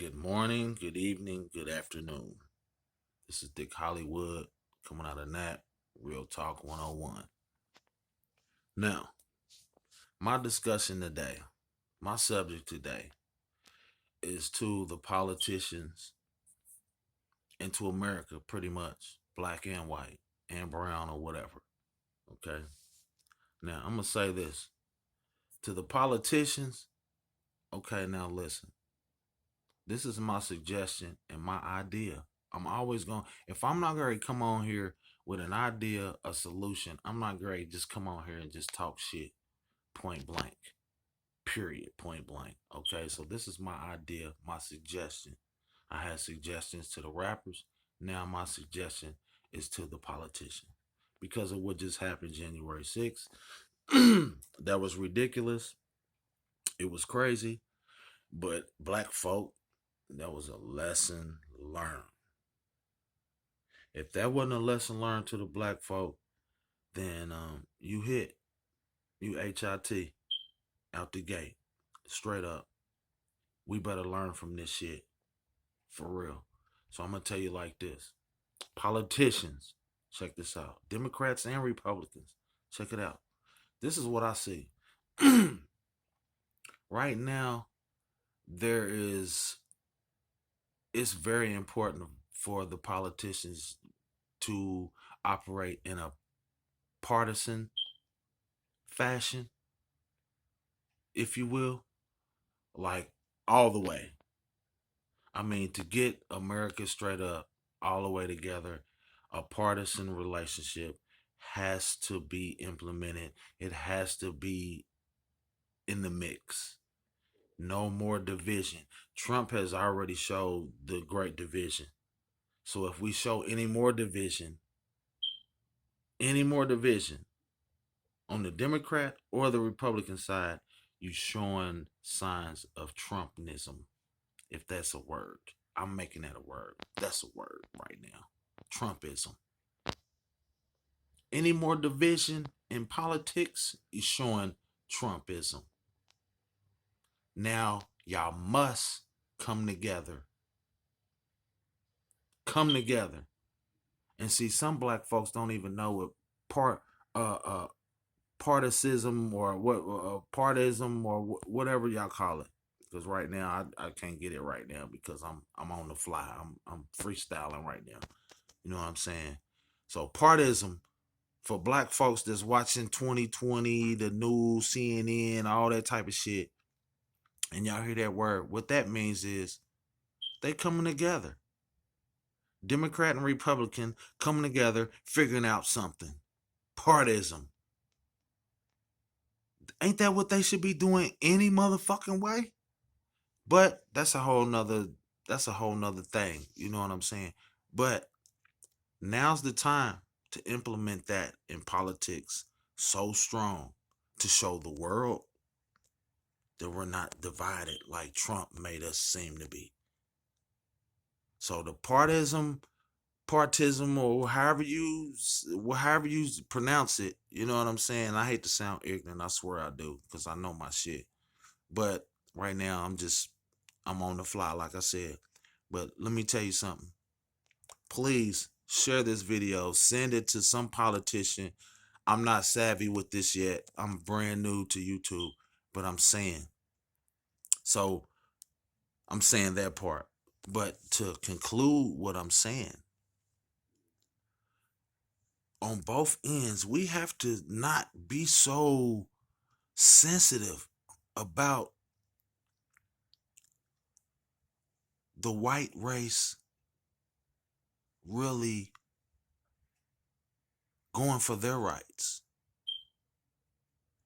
Good morning, good evening, good afternoon. This is Dick Hollywood coming out of Nap Real Talk 101. Now, my discussion today, my subject today is to the politicians and to America, pretty much, black and white and brown or whatever. Okay. Now, I'm going to say this to the politicians. Okay, now listen. This is my suggestion and my idea. I'm always going, if I'm not going to come on here with an idea, a solution, I'm not going to just come on here and just talk shit point blank, period, point blank. Okay, so this is my idea, my suggestion. I had suggestions to the rappers. Now my suggestion is to the politician because of what just happened January 6th. That was ridiculous. It was crazy. But black folk, that was a lesson learned. If that wasn't a lesson learned to the black folk, then you hit, you HIT out the gate, straight up. We better learn from this shit, for real. So I'm gonna tell you like this: politicians, check this out. Democrats and Republicans, check it out. This is what I see. Right now, there is. It's very important for the politicians to operate in a partisan fashion, if you will, like all the way. I mean, to get America straight up, all the way together, a partisan relationship has to be implemented. It has to be in the mix. No more division. Trump has already showed the great division. So if we show any more division, on the Democrat or the Republican side, you showing signs of Trumpism, if that's a word. I'm making that a word. That's a word right now. Trumpism. Any more division in politics is showing Trumpism. Now, y'all must come together. Come together. And see, some black folks don't even know what part partisanship or what partism or whatever y'all call it. Because right now I can't get it right now because I'm on the fly. I'm freestyling right now. You know what I'm saying? So partism for black folks that's watching 2020, the news, CNN, all that type of shit, and y'all hear that word. What that means is they coming together. Democrat and Republican coming together, figuring out something. Partism. Ain't that what they should be doing any motherfucking way? But that's a whole nother thing. You know what I'm saying? But now's the time to implement that in politics so strong to show the world that we're not divided like Trump made us seem to be. So the partism, or however you pronounce it, you know what I'm saying? I hate to sound ignorant, I swear I do, because I know my shit. But right now I'm on the fly, like I said. But let me tell you something. Please share this video. Send it to some politician. I'm not savvy with this yet. I'm brand new to YouTube, but I'm saying. So I'm saying that part. But to conclude what I'm saying, on both ends, we have to not be so sensitive about the white race really going for their rights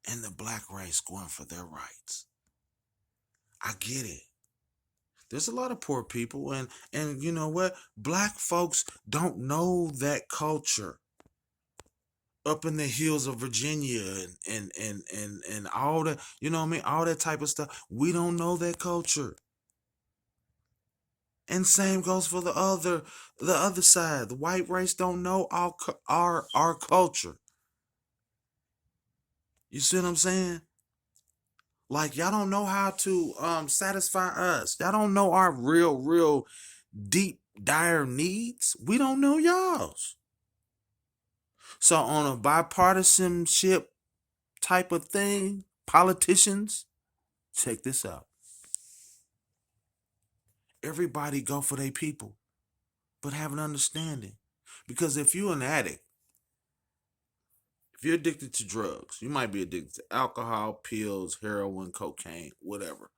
and the black race going for their rights. I get it. There's a lot of poor people, and you know what? Black folks don't know that culture. Up in the hills of Virginia and all that, you know what I mean? All that type of stuff. We don't know that culture. And same goes for the other side. The white race don't know our culture. You see what I'm saying? Like y'all don't know how to satisfy us. Y'all don't know our real deep dire needs. We don't know y'all's. So on a bipartisanship type of thing, politicians, check this out. Everybody go for their people, but have an understanding. Because if you're an addict, if you're addicted to drugs, you might be addicted to alcohol, pills, heroin, cocaine, whatever.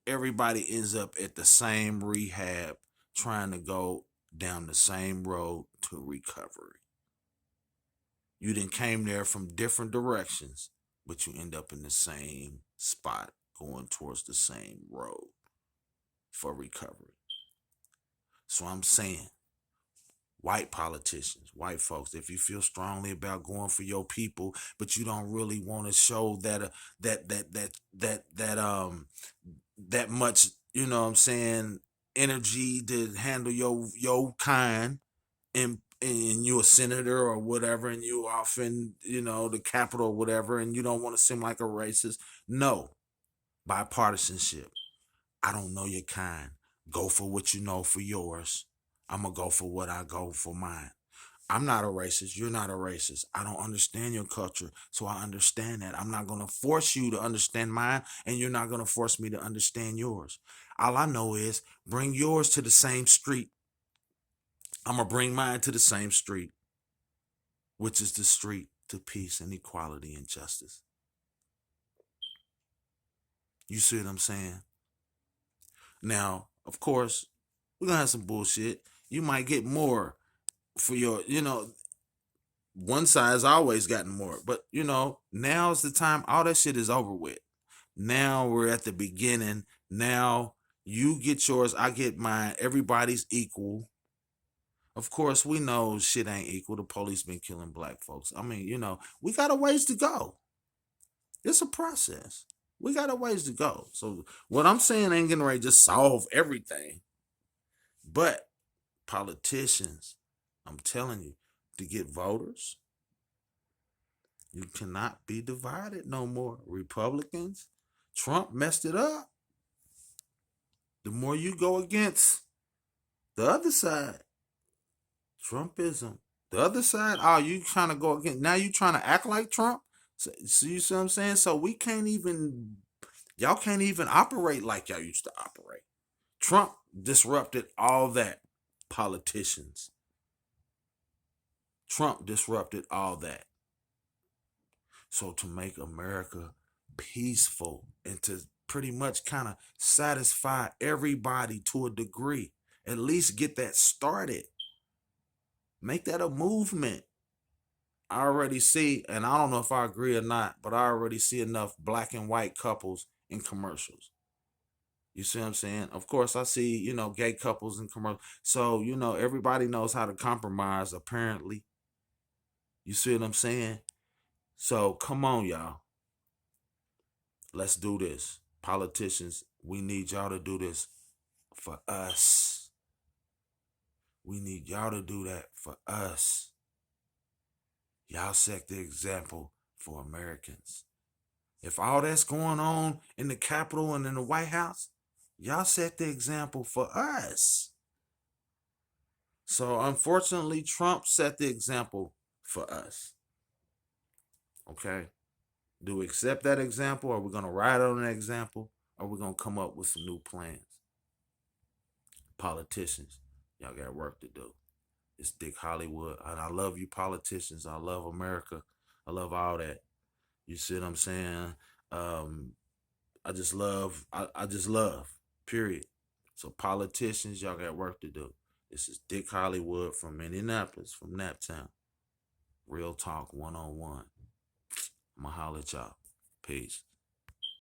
Everybody ends up at the same rehab trying to go down the same road to recovery. You then came there from different directions, but you end up in the same spot going towards the same road for recovery. So I'm saying, white politicians, white folks, if you feel strongly about going for your people, but you don't really want to show that much, you know what I'm saying, energy to handle your kind, and you're a senator or whatever, and you off in, you know, the Capitol or whatever, and you don't want to seem like a racist. No, bipartisanship. I don't know your kind. Go for what you know for yours. I'm gonna go for what I go for mine. I'm not a racist. You're not a racist. I don't understand your culture, so I understand that. I'm not gonna force you to understand mine, and you're not gonna force me to understand yours. All I know is bring yours to the same street. I'm gonna bring mine to the same street, which is the street to peace and equality and justice. You see what I'm saying? Now, of course, we're gonna have some bullshit. You might get more for your, you know, one side's always gotten more. But, you know, now's the time. All that shit is over with. Now we're at the beginning. Now you get yours, I get mine. Everybody's equal. Of course, we know shit ain't equal. The police been killing black folks. I mean, you know, we got a ways to go. It's a process. We got a ways to go. So what I'm saying ain't getting ready to just solve everything. But politicians, I'm telling you, to get voters, you cannot be divided no more. Republicans, Trump messed it up. The more you go against the other side, Trumpism, the other side, oh, you trying to go against, now you trying to act like Trump? So you see what I'm saying? So we can't even, y'all can't even operate like y'all used to operate. Trump disrupted all that. Politicians. Trump disrupted all that. So to make America peaceful and to pretty much kind of satisfy everybody to a degree, at least get that started. Make that a movement. I already see, and I don't know if I agree or not, but I already see enough black and white couples in commercials. You see what I'm saying? Of course, I see, you know, gay couples in commercials. So, you know, everybody knows how to compromise, apparently. You see what I'm saying? So, come on, y'all. Let's do this. Politicians, we need y'all to do this for us. We need y'all to do that for us. Y'all set the example for Americans. If all that's going on in the Capitol and in the White House, y'all set the example for us. So unfortunately, Trump set the example for us. Okay? Do we accept that example? Are we going to ride on that example? Or are we going to come up with some new plans? Politicians, y'all got work to do. It's Dick Hollywood. And I love you, politicians. I love America. I love all that. You see what I'm saying? I just love, period. So politicians, y'all got work to do. This is Dick Hollywood from Indianapolis, from Naptown. Real talk 101. I'ma holler at y'all. Peace.